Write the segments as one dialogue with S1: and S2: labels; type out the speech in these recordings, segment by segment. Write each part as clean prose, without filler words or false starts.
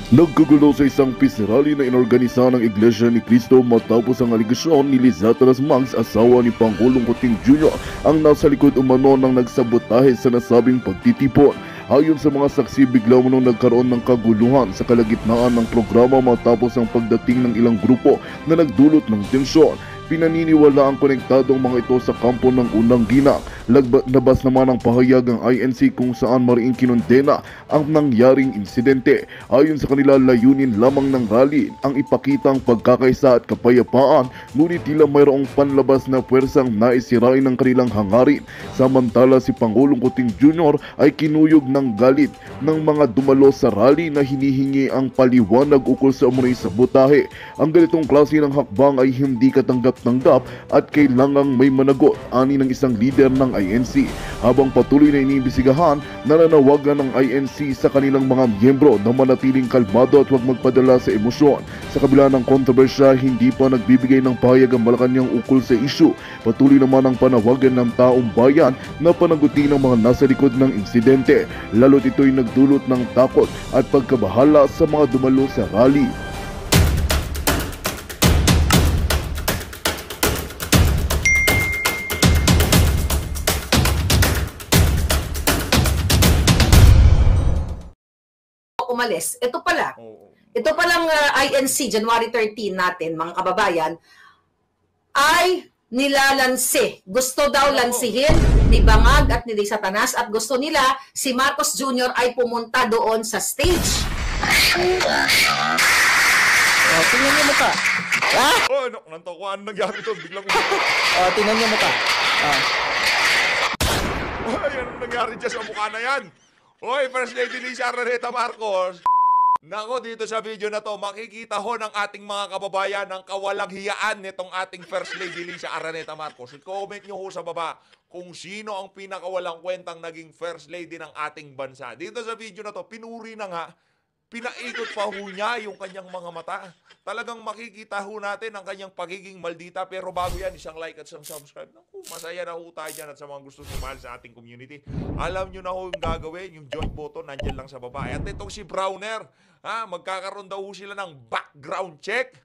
S1: Nagkagulo sa isang peace rally na inorganisa ng Iglesia ni Cristo matapos ang aligasyon ni Lizataras Mangs, asawa ni Pangulong Kuting Jr. ang nasa likod umano ng nagsabotahe sa nasabing pagtitipon. Ayon sa mga saksi, bigla umanong nagkaroon ng kaguluhan sa kalagitnaan ng programa matapos ang pagdating ng ilang grupo na nagdulot ng tensyon. Pinaniniwala ang konektadong mga ito sa kampo ng unang ginang. Labas naman ang pahayag ng INC kung saan mariing kinondena ang nangyaring insidente. Ayon sa kanila, layunin lamang ng rally ang ipakitang pagkakaisa at kapayapaan, ngunit tila mayroong panlabas na puwersang naisirain ng kanilang hangarin. Samantala, si Pangulong Kuting Jr. ay kinuyog ng galit ng mga dumalo sa rally na hinihingi ang paliwanag ukol sa umunoy sabotahe. Ang ganitong klase ng hakbang ay hindi katanggap-tanggap at kailangang may managot, ani ng isang leader ng INC. Habang patuloy na iniimbestigahan, nananawagan ng INC sa kanilang mga miyembro na manatiling kalmado at huwag magpadala sa emosyon. Sa kabila ng kontrobersya, hindi pa nagbibigay ng pahayag ang Malacanang ukol sa isyu. Patuloy naman ang panawagan ng taong bayan na panagutin ang mga nasa likod ng insidente, lalo't ito'y nagdulot ng takot at pagkabahala sa mga dumalo sa rally.
S2: Umalis. Ito palang INC January 13 natin, mga kababayan, ay nilalansi. Gusto daw lansihin ni Bangag at ni Satanas at gusto nila si Marcos Jr. ay pumunta doon sa stage.
S3: Tingnan niyo mukha.
S4: Nantokuan nangyari ito. Biglang
S3: Tingnan niyo mukha.
S4: ano nangyari dyan sa mukha na yan? Hoy, First Lady Liza Araneta Marcos. Nako, dito sa video na to, makikita ho ng ating mga kababayan ang kawalang hiyaan nitong ating First Lady Liza Araneta Marcos. Comment nyo ho sa baba kung sino ang pinakawalang kwentang naging First Lady ng ating bansa. Dito sa video na to, pinuri na nga, pinaikot pa ho niya yung kanyang mga mata. Talagang makikita ho natin ang kanyang pagiging maldita. Pero bago yan, isang like at isang subscribe. Naku, masaya na ho tayo dyan at sa mga gusto sumali sa ating community. Alam nyo na ho yung gagawin, yung join button, nandyan lang sa baba. At itong si Browner, magkakaroon daw ho sila ng background check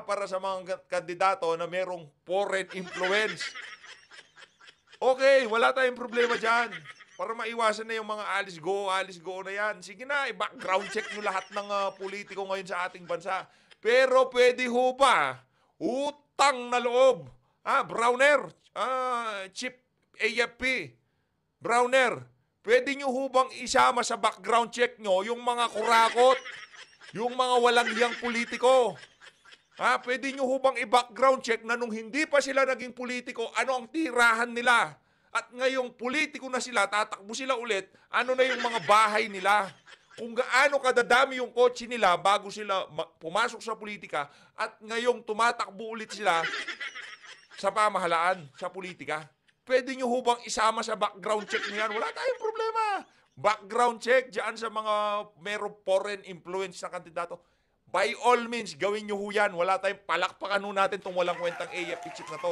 S4: para sa mga kandidato na merong foreign influence. Okay, wala tayong problema dyan. Para maiwasan na yung mga alis go na yan. Sige na, i-background check nyo lahat ng politiko ngayon sa ating bansa. Pero pwede ho pa, utang na loob. Browner, Chief AFP, Browner, pwede nyo ho bang isama sa background check nyo yung mga kurakot, yung mga walang hiyang politiko? Pwede nyo ho bang i-background check na nung hindi pa sila naging politiko, ano ang tirahan nila? At ngayong politiko na sila, tatakbo sila ulit, ano na yung mga bahay nila? Kung gaano kadadami yung kotse nila bago sila pumasok sa politika at ngayong tumatakbo ulit sila sa pamahalaan, sa politika. Pwede nyo hubang isama sa background check nyo yan? Wala tayong problema. Background check dyan sa mga merong foreign influence na kandidato. By all means, gawin nyo ho yan. Wala tayong palakpakan ho natin itong walang kwentang AFP chip na to.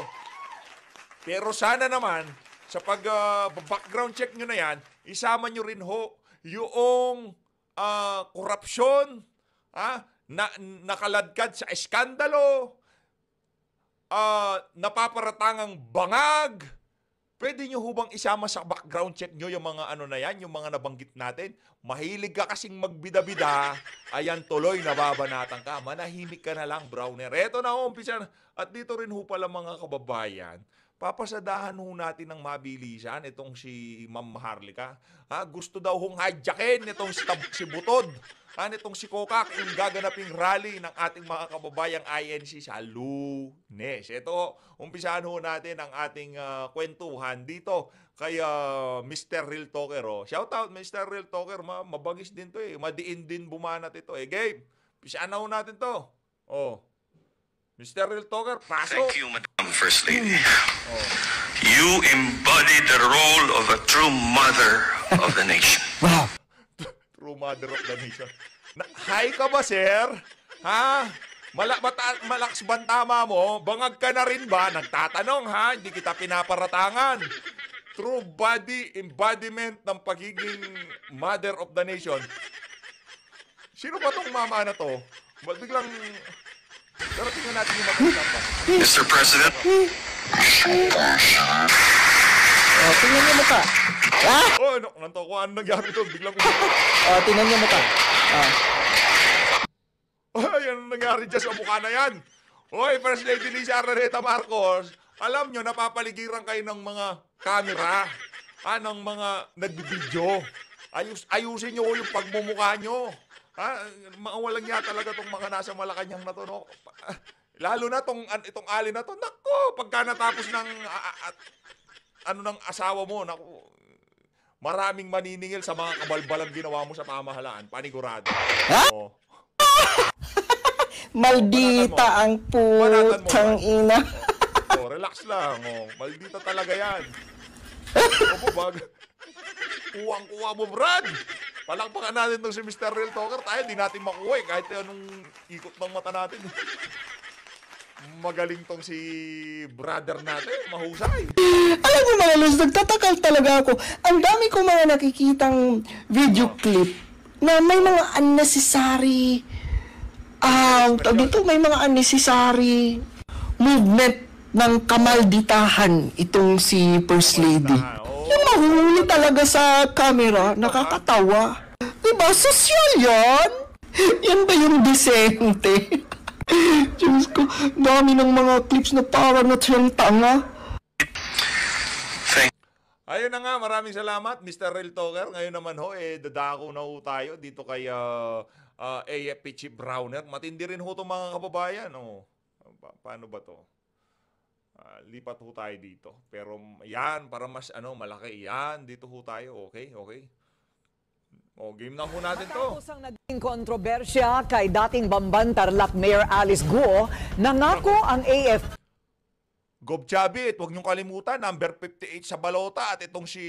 S4: Pero sana naman, sa pag-background check nyo na yan, isama nyo rin ho yung korupsyon, nakaladkad sa eskandalo, napaparatangang bangag. Pwede nyo hubang isama sa background check nyo yung mga ano na yan, yung mga nabanggit natin. Mahilig ka kasing magbida-bida, ayan tuloy nababanatan ka. Manahimik ka na lang, Browner. Eto na umpisa. At dito rin ho pala mga kababayan, papasadahan ho natin ng mabilisan itong si Ma'am Maharlika. Gusto daw hong hijackin itong si Butod. Itong si Kokak, yung gaganaping rally ng ating mga kababayang INC sa Lunes. Ito, umpisahan ho natin ang ating kwentuhan dito kay Mr. Real Talker. Shout out, Mr. Real Talker. Mabagis din to eh. Madiin din bumanat ito eh. Game, umpisahan na ho natin to. Mr. Real Talker, pasok.
S5: Thank you, Madam First Lady. You embody the role of a true mother of the nation.
S3: Wow.
S4: True mother of the nation. Hi ka ba, sir? Malakas ba tama mo? Bangag ka na rin ba? Nagtatanong, Hindi kita pinaparatangan. True body embodiment ng pagiging mother of the nation. Sino ba tong mama na to? Ba't biglang... Pero tingnan natin yung magandang.
S5: Mr. President,
S3: Tingnan niyo mukha.
S4: Oh, ano? Nanto ko, ano nangyari to? Biglang
S3: Tingnan niyo mukha.
S4: Ay, ano nangyari dyan sa mukha na yan? Hoy, First Lady Lisa Araneta Marcos, alam nyo, napapaligiran kayo ng mga camera, ng mga nagbibideo. Ayusin nyo yung pagmumukha nyo. Walang niya talaga tong mga nasa Malacanang na to, no? Lalo na itong alin na to, nako, pagka natapos ng ng asawa mo, nako, maraming maniningil sa mga kabalbalang ginawa mo sa pamahalaan, panigurado. Oh.
S3: Maldita ang putang ina.
S4: Relax lang. Maldita talaga yan. Opo, kuwang-kuwa mo, Brad. Palakpakan natin itong si Mr. Real Talker. Tayo, di natin makuha kahit anong ikot ng mata natin. Magaling tong si brother natin. Mahusay.
S3: Alam mo mga Luz, nagtatakal talaga ako. Ang dami ko mga nakikitang video clip na may mga unnecessary may mga unnecessary movement ng kamalditahan itong si First Lady. Yung mahuli talaga sa camera, nakakatawa. Diba? Sosyal yan? Yan ba yung disente? Diyos ko, dami ng mga clips na parang na siyang tanga.
S4: Ayun na nga, maraming salamat, Mr. Real Talker. Ngayon naman dadako na ho tayo dito kay AFP Chief Browner. Matindi rin ho itong mga kababayan. Paano ba to? Lipat ho tayo dito. Pero yan, para mas malaki yan. Dito ho tayo. Okay? Game na ho natin to.
S6: Matapos ang naging kontrobersya kay dating Bamban Tarlac Mayor Alice Guo, nangako ang AFP.
S4: Gob Chavit, huwag niyong kalimutan, number 58 sa balota at itong si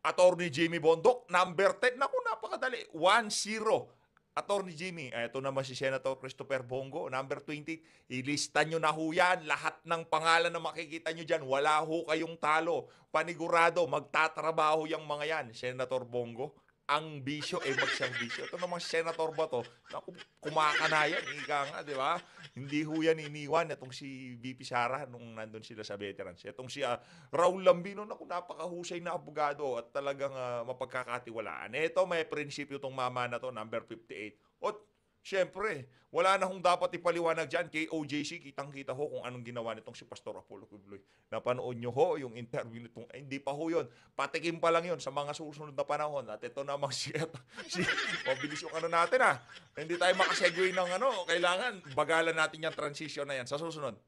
S4: Attorney Jimmy Bondok, number 10. Naku, napakadali. 1-0. Attorney Jimmy. Ito naman si Senator Christopher Bongo, number 20. Ilista nyo na ho yan. Lahat ng pangalan na makikita nyo dyan, wala ho kayong talo. Panigurado, magtatrabaho yung mga yan. Senator Bongo, ang bisyo, magsiyang bisyo. Ito namang senator ba to? Naku, kumakanayan, ika nga, di ba? Hindi ho yan iniwan. Itong si VP Sara nung nandun sila sa veterans. Itong si Raul Lambino, naku, napakahusay na abogado at talagang mapagkakatiwalaan. Ito, may prinsipyo itong mama na to, number 58. At, syempre, wala na hong dapat ipaliwanag dyan kay OJC. Kitang-kita ho kung anong ginawa nitong si Pastor Apollo Quibloy. Napanood nyo ho yung interview nitong, hindi pa ho yun. Patikim pa lang yun sa mga susunod na panahon. At ito namang mabilis yung natin Hindi tayo makasegue ng kailangan bagalan natin yung transition na yan sa susunod.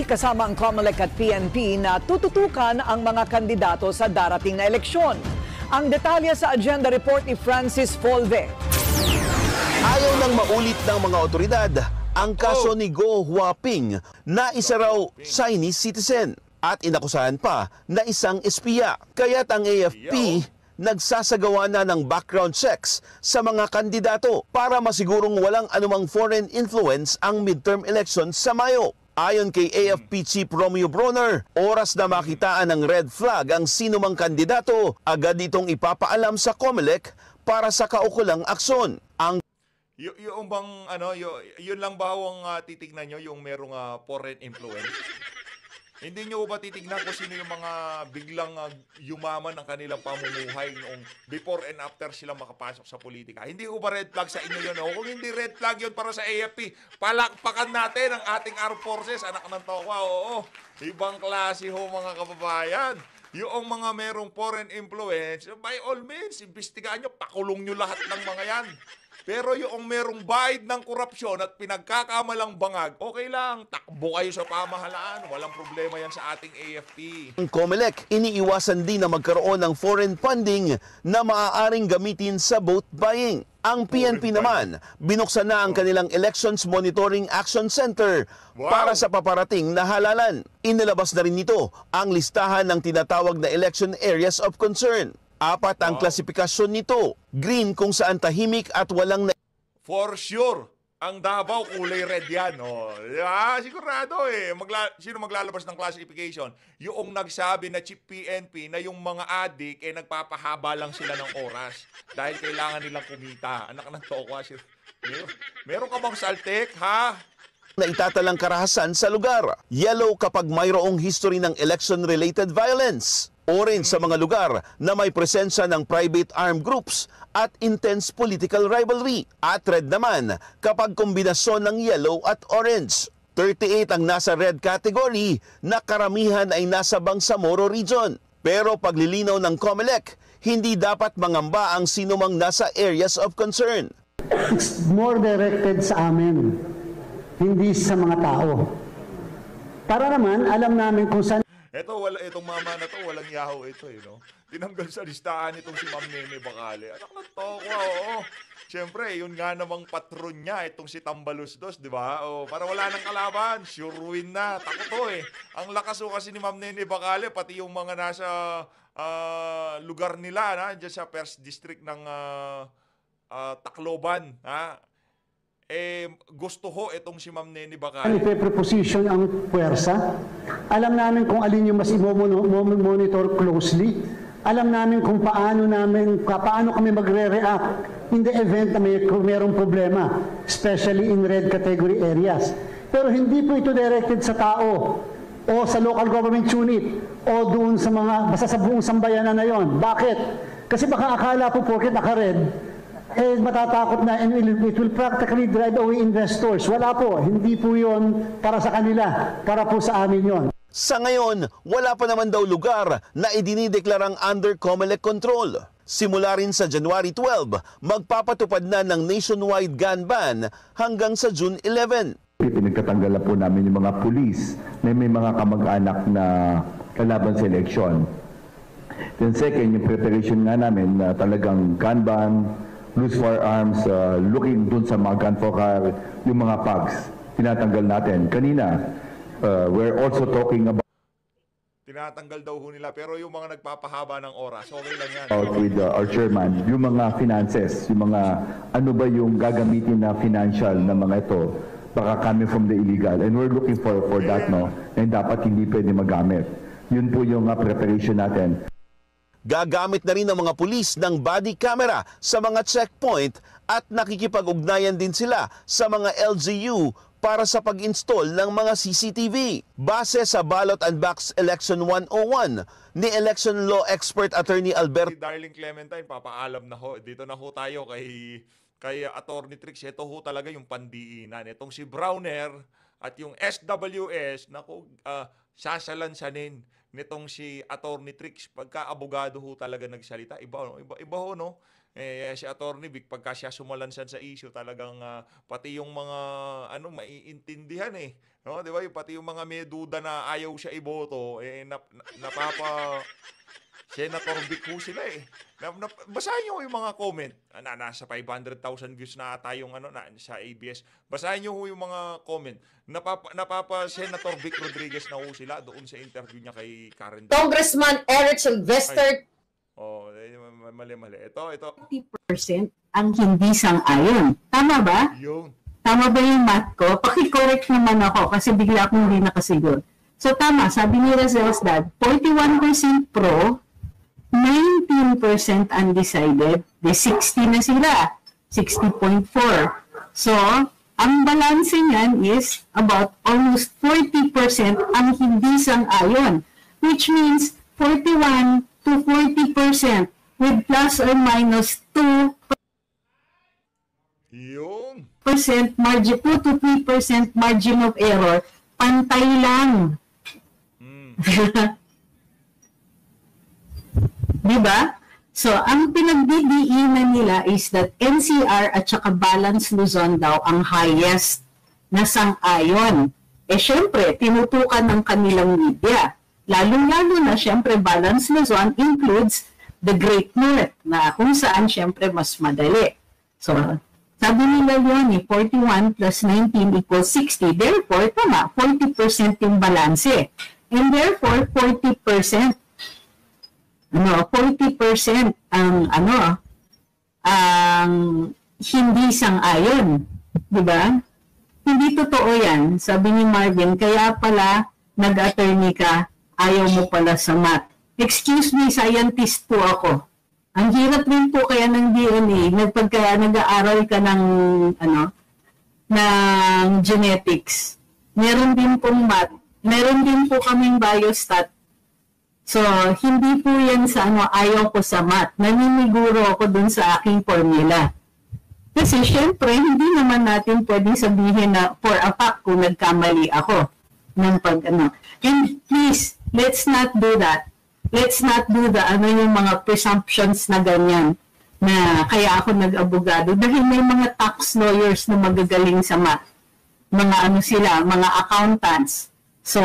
S6: Kasama ang COMELEC at PNP na tututukan ang mga kandidato sa darating na eleksyon. Ang detalye sa agenda report ni Francis Folve.
S7: Ayaw nang maulit ng mga otoridad ang kaso ni Go Huaping na isa raw Chinese citizen at inakusahan pa na isang espiya. Kaya't ang AFP nagsasagawa na ng background checks sa mga kandidato para masigurong walang anumang foreign influence ang midterm elections sa Mayo. Ayon kay AFP Chief Romeo Bronner, oras na makitaan ng red flag ang sinumang kandidato, agad itong ipapaalam sa COMELEC para sa kaukulang aksyon. Ang
S4: yung bang yun lang ba ang titignan nyo yung merong foreign influence? Hindi nyo ba titignan kung sino yung mga biglang yumaman ng kanilang pamumuhay noong before and after silang makapasok sa politika? Hindi ko ba red flag sa inyo yun? Kung hindi red flag yun para sa AFP, palakpakan natin ang ating armed forces, anak ng tokwa. Oo, ibang klase ho mga kababayan. Yung mga merong foreign influence, by all means, imbestigahan nyo, pakulong nyo lahat ng mga yan. Pero yung merong bayad ng korupsyon at pinagkakamalang bangag, okay lang, takbo kayo sa pamahalaan. Walang problema yan sa ating AFP.
S7: Ang COMELEC, iniiwasan din na magkaroon ng foreign funding na maaaring gamitin sa vote buying. Ang PNP naman, binuksan na ang kanilang Elections Monitoring Action Center para sa paparating na halalan. Inilabas na rin nito ang listahan ng tinatawag na election areas of concern. 4 ang klasifikasyon nito. Green kung saan tahimik at walang
S4: For sure, Ang Davao, kulay red yan. Oh. Di ba? Sigurado eh. Sino maglalabas ng classification? Yung nagsabi na chief PNP na yung mga adik, nagpapahaba lang sila ng oras. Dahil kailangan nilang kumita. Anak ng tokwa. Meron ka bang saltik, ha?
S7: Na itatalang karahasan sa lugar. Yellow kapag mayroong history ng election-related violence. Orange sa mga lugar na may presensya ng private armed groups at intense political rivalry. At red naman kapag kombinasyon ng yellow at orange. 38 ang nasa red category na karamihan ay nasa Bangsamoro region. Pero paglilinaw ng COMELEC, hindi dapat mangamba ang sinumang nasa areas of concern.
S8: It's more directed sa amin, hindi sa mga tao. Para naman, alam namin kung saan.
S4: Itong mama na to, walang yaho ito eh, no? Tinanggal sa listahan itong si Ma'am Nene Bacale. Anak na to, oo. Siyempre, yun nga namang patron niya, itong si Tambalos Dos, di ba? O, para wala nang kalaban, sure win na. Tako to eh. Ang lakas o kasi ni Ma'am Nene Bacale, pati yung mga nasa lugar nila, na, dyan sa First District ng Tacloban, ha? Gusto ho itong si Ma'am Nene Bacale.
S8: Ipe-preposition ang puwersa. Alam namin kung alin yung mas i-monitor closely. Alam namin kung paano kami magre-react in the event na mayroong problema, especially in red category areas. Pero hindi po ito directed sa tao o sa local government unit o doon sa basta sa buong sambayanan na yon. Bakit? Kasi baka akala po porket naka-red, matatakot na and it will practically drive away investors. Wala po. Hindi po yon para sa kanila. Para po sa amin yon.
S7: Sa ngayon, wala pa naman daw lugar na idinideklarang under COMELEC control. Simula rin sa January 12, magpapatupad na ng nationwide gun ban hanggang sa June 11.
S9: Pinagtatanggal po namin yung mga pulis na may mga kamag-anak na kalaban sa eleksyon. Then second, yung preparation nga namin na talagang gun ban, loose firearms, looking dun sa mga gun for hire, yung mga pugs, tinatanggal natin. Kanina, we're also talking about
S4: tinatanggal daw ho nila, pero yung mga nagpapahaba ng oras, okay lang yan.
S9: With our chairman, yung mga finances, yung mga ano ba yung gagamitin na financial na mga ito, baka coming from the illegal. And we're looking for that, no? And dapat hindi pwede magamit. Yun po yung preparation natin.
S7: Gagamit na rin ng mga pulis ng body camera sa mga checkpoint at nakikipag-ugnayan din sila sa mga LGU para sa pag-install ng mga CCTV. Base sa Ballot and Box Election 101 ni election law expert attorney Alberto
S4: Darling Clementine, papaalam na ho. Dito na ho tayo kay Attorney Trix. Ito ho talaga yung pandiinan. Itong si Browner at yung SWS, sasalansanin nitong si Attorney Trix. Pagka abogado ho talaga nagsalita, iba ho, no? Si Attorney Vic, pagka siya sumalansan sa issue, talagang pati yung mga maiintindihan eh. No, 'di ba? Pati yung mga may duda na ayaw siya iboto, Senator Vic ho sila eh. Basahin niyo yung mga comment. Nasa 500,000 views na ata yung sa ABS. Basahin niyo yung mga comment. Senator Vic Rodriguez na ho sila doon sa interview niya kay Karen.
S2: Congressman Eric Sylvester.
S4: Mali. Ito.
S10: 50% ang hindi sang-ayon. Tama ba?
S4: Yun.
S10: Tama ba yung math ko? Paki-correct naman ako kasi bigla akong hindi nakasiguro. So tama, sabi ni Razel's dad, 41% pro, 19% undecided, de 60 na sila, 60.4. So, ang balanse niyan is about almost 40% ang hindi sang-ayon, which means 41 to 40% with plus or minus 2% margin, 2 to 3% margin of error, pantay lang. Diba? So, ang pinagdidiinan nila is that NCR at saka Balance Luzon daw ang highest na sang-ayon. Syempre, tinutukan ng kanilang media. Lalo-lalo na, syempre, Balance Luzon includes the Great North, na kung saan, syempre, mas madali. So, sabi nila yun, 41 plus 19 equals 60. Therefore, tama, 40% yung balanse. And therefore, 40% ang hindi sang-ayon. Di ba? Hindi totoo yan. Sabi ni Marvin, kaya pala nag-attorney ka, ayaw mo pala sa math. Excuse me, scientist po ako. Ang hirap din po kaya ng DNA, nag-aaral ka ng, ng genetics. Meron din pong math. Meron din po kaming biostat. So, hindi po yan sa ayaw ko sa math. Naniniguro ako dun sa aking formula. Kasi syempre, hindi naman natin pwedeng sabihin na for a fact kung nagkamali ako ng And please, let's not do that. Let's not do yung mga presumptions na ganyan na kaya ako nag-abogado. Dahil may mga tax lawyers na magagaling sa math. Mga mga accountants. So,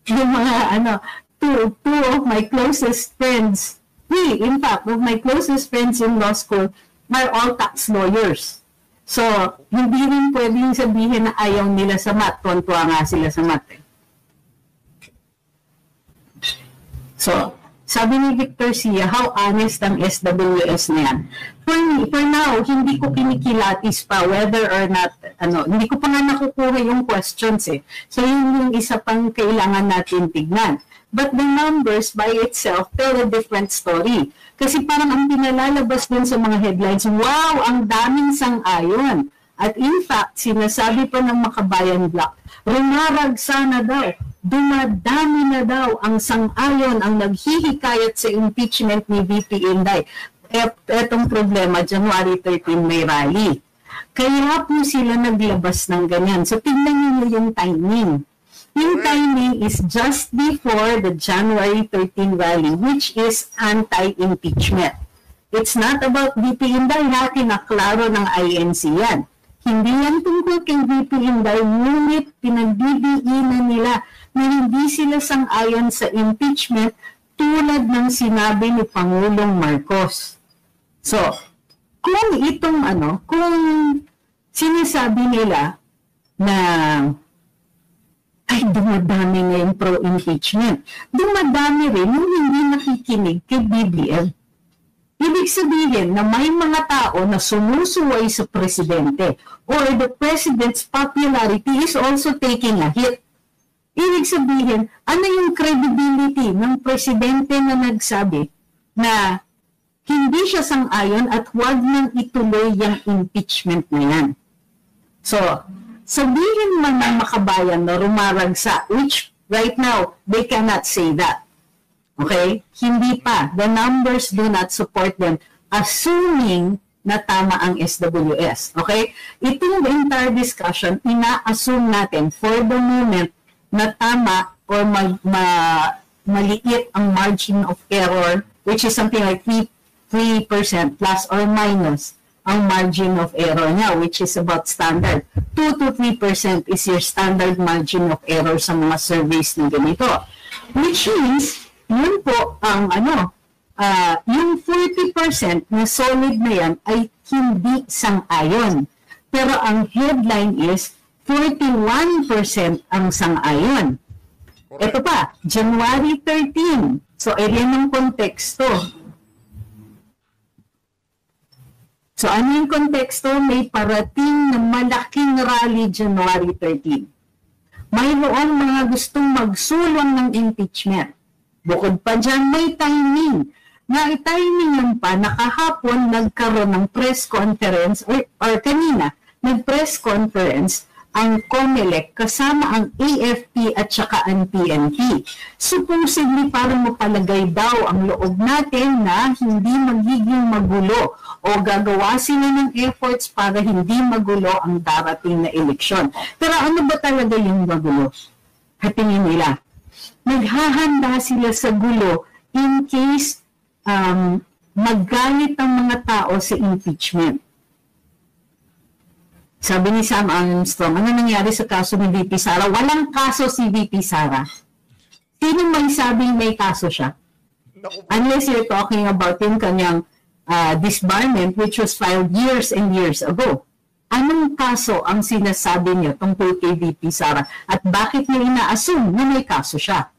S10: yung mga two of my closest friends, in fact, of my closest friends in law school, are all tax lawyers. So, hindi rin pwedeng sabihin na ayaw nila sa math. Tuwan-tuwa nga sila sa math. So, sabi ni Victor Sia, how honest ang SWS na yan? For now, hindi ko kinikilatis pa whether or not, hindi ko pa nga nakukuha yung questions eh. So, yun yung isa pang kailangan natin tignan. But the numbers by itself tell a different story. Kasi parang ang pinalalabas dun sa mga headlines, wow, ang daming sang-ayon. At in fact, sinasabi pa ng Makabayan Black, rumaragsa na daw, dumadami na daw ang sang-ayon, ang naghihikayat sa impeachment ni VP Inday. Etong problema, January 13 may rally. Kaya po sila naglabas ng ganyan. So tingnan niyo yung timing. Yung timing is just before the January 13 rally, which is anti-impeachment. It's not about VP Inday, kinaklaro ng INC yan. Hindi yan tungkol kay VP Inday, ngunit pinagdidiinan nila na hindi sila sang-ayon sa impeachment tulad ng sinabi ni Pangulong Marcos. So, kung itong kung sinasabi nila na ay dumadami na yung pro-impeachment, dumadami rin yung hindi nakikinig kay BBM. Ibig sabihin na may mga tao na sumusuway sa presidente or the president's popularity is also taking a hit. Ibig sabihin, ano yung credibility ng presidente na nagsabi na hindi siya sang-ayon at huwag nang ituloy yung impeachment na yan. So, sabihin man ng Makabayan na rumaragsa, which right now, they cannot say that. Okay? Hindi pa. The numbers do not support them, assuming na tama ang SWS. Okay? Itong entire discussion, ina-assume natin for the moment na tama or maliit ang margin of error, which is something like 3% plus or minus ang margin of error niya, which is about standard. 2 to 3% is your standard margin of error sa mga surveys na ganito. Which means, yun po ang yung 40% na solid na yan ay hindi sang-ayon. Pero ang headline is 41% ang sang-ayon. Ito pa, January 13. So, ayan ang konteksto. So, ano yung konteksto? May parating na malaking rally January 13. Mayroong mga gustong magsulong ng impeachment. Bukod pa dyan, may timing. Na-timing pa, nakahapon nagkaroon ng press conference or kanina, nag-press conference ang COMELEC kasama ang AFP at saka ang PNP. Supposedly para mapalagay daw ang loob natin na hindi magiging magulo o gagawa sila ng efforts para hindi magulo ang darating na eleksyon. Pero ano ba talaga yung magulo? Hatingin nila. Naghahanda sila sa gulo in case maggalit ang mga tao sa impeachment. Sabi ni Sam Armstrong, ano nangyari sa kaso ni VP Sara? Walang kaso si VP Sara. Sino may sabing may kaso siya? Unless you're talking about yung kanyang disbarment which was filed years and years ago. Anong kaso ang sinasabi niyo tungkol kay VP Sara? At bakit niyo ina-assume na may kaso siya?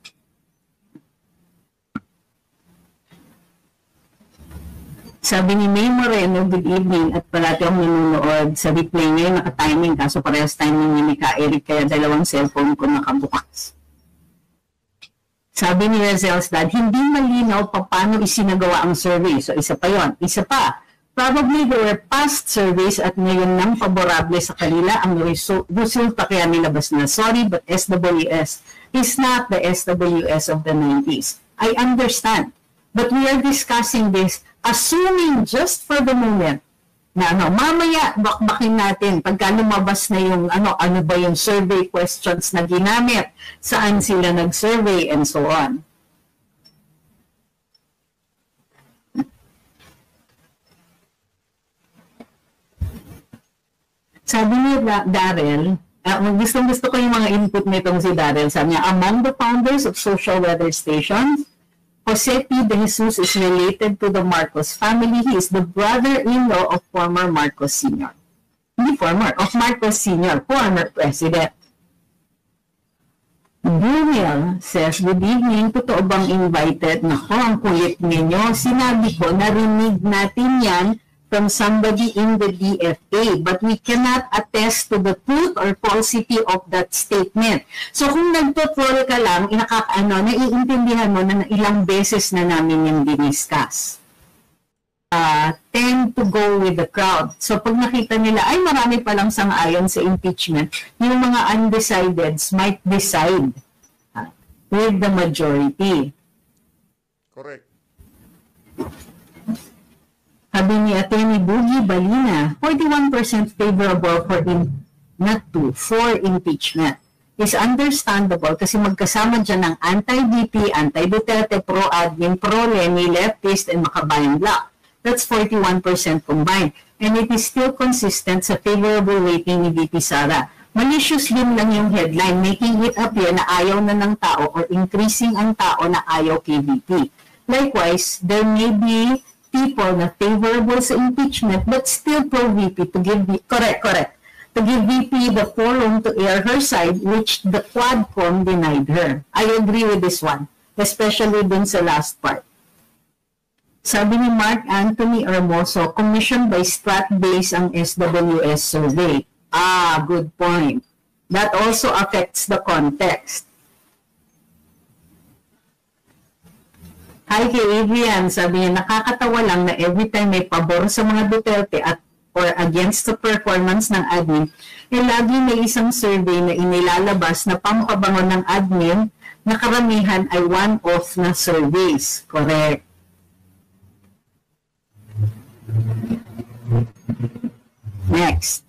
S10: Sabi ni May Moreno, good evening, at parati akong nanonood sa replay ngayon, naka-timing, kaso parehas timing ni Ka Eric, kaya dalawang cellphone ko nakabukas. Sabi ni Razel's dad, hindi malinaw paano isinagawa ang survey. So isa pa yon. Isa pa, probably there were past surveys at ngayon nang favorable sa kanila ang resulta kaya nilabas na, sorry, but SWS is not the SWS of the 90s. I understand. But we are discussing this, assuming just for the moment, na mamaya bakbakin natin pagka lumabas na yung ano ba yung survey questions na ginamit, saan sila nag-survey, and so on. Sabi ni Darrell, gusto ko yung mga input nitong si Darrell. Sabi niya, among the founders of social weather stations, Jose P. De Jesus is related to the Marcos family. He is the brother-in-law of former Marcos Sr. Hindi former, of Marcos Sr., former president. Daniel says, good evening, totoo bang invited? Nako, ang kulit ninyo. Sinabi ko, narinig natin yan from somebody in the DFA, but we cannot attest to the truth or falsity of that statement. So kung nagpo-troll ka lang, naiintindihan mo na ilang beses na namin yung diniscuss. Tend to go with the crowd. So pag nakita nila, ay marami palang sang-ayon sa impeachment, yung mga undecideds might decide with the majority.
S4: Correct.
S10: Sabi ni Atty. Boogie Balina, 41% favorable for impeachment. Is understandable kasi magkasama dyan ng anti-DP, anti-Duterte, pro-admin, pro-Leni, leftist, and Makabayan bloc. That's 41% combined. And it is still consistent sa favorable rating ni VP Sara. Malicious din lang yung headline, making it appear na ayaw na ng tao or increasing ang tao na ayaw kay VP. Likewise, there may be people na favorable sa impeachment but still pro-VP to give to give VP the forum to air her side, which the Quadcom denied her. I agree with this one, especially dun sa last part. Sabi ni Mark Anthony Hermoso, commissioned by Stratbase ang SWS survey. Good point. That also affects the context. Hi kay Adrian, sabi niya, nakakatawa lang na every time may pabor sa mga Duterte at or against the performance ng admin, lagi may isang survey na inilalabas na pampabango ng admin na karamihan ay one-off na surveys. Correct. Next.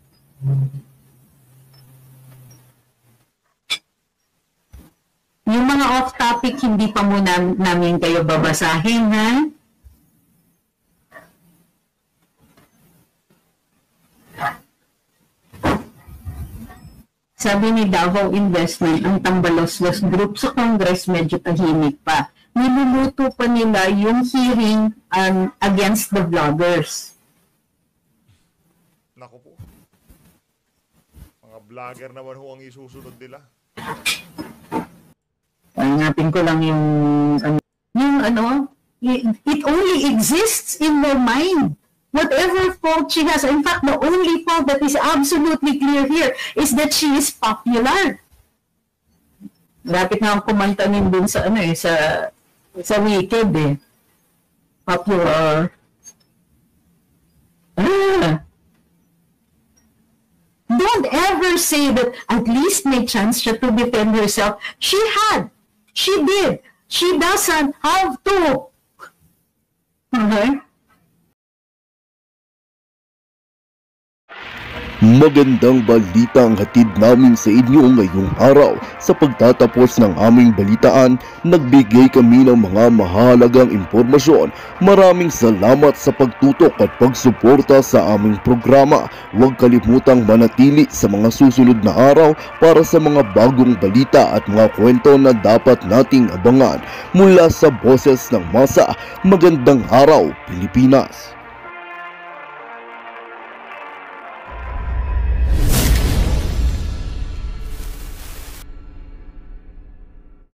S10: Yung mga off-topic, hindi pa muna namin kayo babasahin, ha? Sabi ni Davao Investment, ang tambalos-los group sa Congress medyo tahimik pa. Niluluto pa nila yung hearing against the vloggers.
S4: Naku po. Mga vlogger naman ho ang isusunod nila.
S10: Hanapin ko lang yung it only exists in their mind. Whatever fault she has, in fact, the only fault that is absolutely clear here is that she is popular. Lapit na akong kumantanin dun sa sa Wicked eh. Popular. Don't ever say that at least may chance siya to defend herself. She had. She did. She doesn't have to. Okay?
S1: Magandang balita ang hatid namin sa inyo ngayong araw. Sa pagtatapos ng aming balitaan, nagbigay kami ng mga mahalagang impormasyon. Maraming salamat sa pagtutok at pagsuporta sa aming programa. Huwag kalimutang manatili sa mga susunod na araw para sa mga bagong balita at mga kwento na dapat nating abangan. Mula sa Boses ng Masa, magandang araw, Pilipinas!